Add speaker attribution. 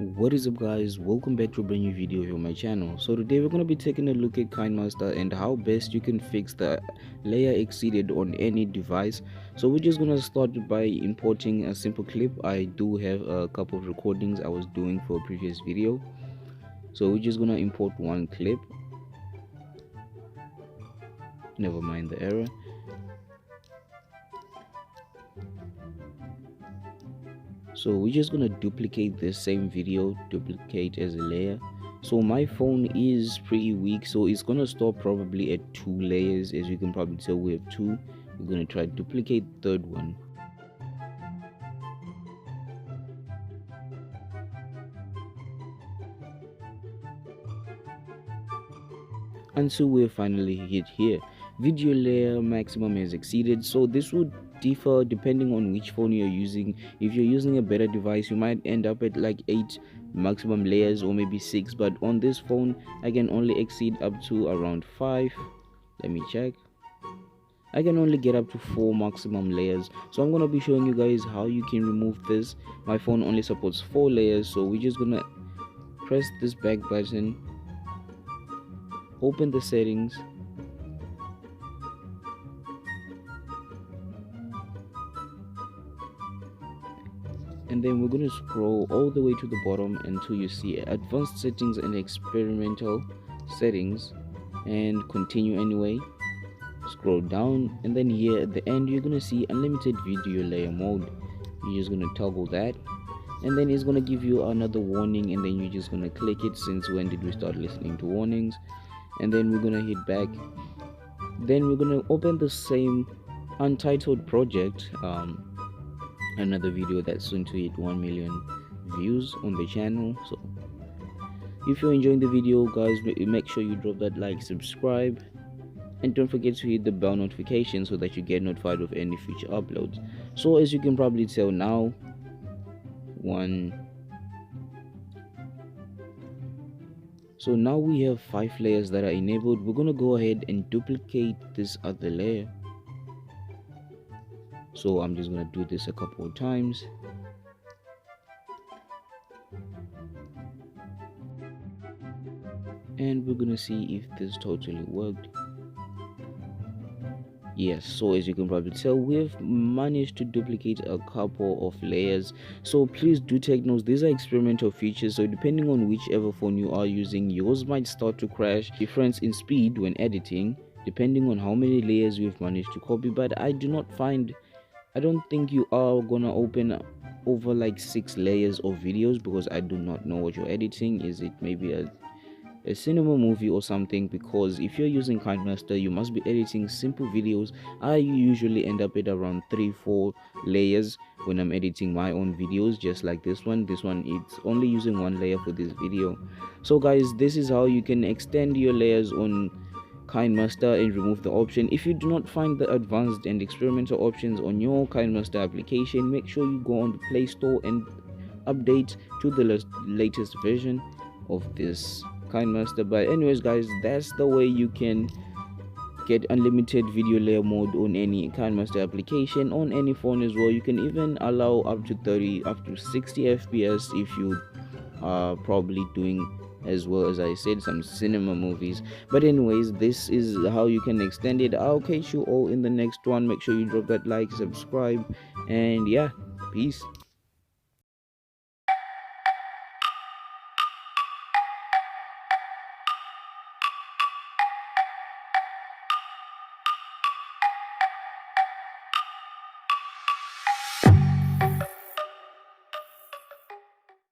Speaker 1: What is up guys, welcome back to a brand new video here on my channel. So today we're going to be taking a look at Kinemaster and how best you can fix the layer exceeded on any device. So we're just going to start by importing a simple clip. I do have a couple of recordings I was doing for a previous video, so we're just going to import one clip. Never mind the error. So we're just gonna duplicate this same video, duplicate as a layer. So my phone is pretty weak, so it's gonna stop probably at 2 layers. As you can probably tell, we have 2. We're gonna try to duplicate the third one. Until we finally hit here. Video layer maximum has exceeded, so this would differ depending on which phone you're using. If you're using a better device, you might end up at like 8 maximum layers or maybe 6, but on this phone I can only exceed up to around 5. Let me check. I can only get up to 4 maximum layers, so I'm gonna be showing you guys how you can remove this. My phone only supports 4 layers, so we're just gonna press this back button, open the settings, and then we're going to scroll all the way to the bottom until you see advanced settings and experimental settings, and continue anyway. Scroll down, and then here at the end you're going to see unlimited video layer mode. You're just going to toggle that, and then it's going to give you another warning, and then you're just going to click it, since when did we start listening to warnings. And then we're going to hit back. Then we're going to open the same untitled project, another video that's soon to hit 1 million views on the channel. So if you're enjoying the video guys, make sure you drop that like, subscribe, and don't forget to hit the bell notification so that you get notified of any future uploads. So as you can probably tell now, so now we have 5 layers that are enabled. We're going to go ahead and duplicate this other layer. So I'm just going to do this a couple of times. And we're going to see if this totally worked. Yes, so as you can probably tell, we've managed to duplicate a couple of layers. So please do take notes, these are experimental features, so depending on whichever phone you are using, yours might start to crash. Difference in speed when editing depending on how many layers we've managed to copy. But I don't think you are gonna open over like 6 layers of videos, because I do not know what you're editing. Is it maybe a cinema movie or something? Because if you're using Kinemaster, you must be editing simple videos. I usually end up at around 3-4 layers when I'm editing my own videos, just like this one. It's only using 1 layer for this video. So guys, this is how you can extend your layers on Kinemaster and remove the option. If you do not find the advanced and experimental options on your Kinemaster application, make sure you go on the Play Store and update to the latest version of this Kinemaster. But anyways guys, that's the way you can get unlimited video layer mode on any Kinemaster application on any phone as well. You can even allow up to 60 fps if you are probably doing, as well as I said, some cinema movies. But anyways, this is how you can extend it. I'll catch you all in the next one. Make sure you drop that like, subscribe, and yeah, peace.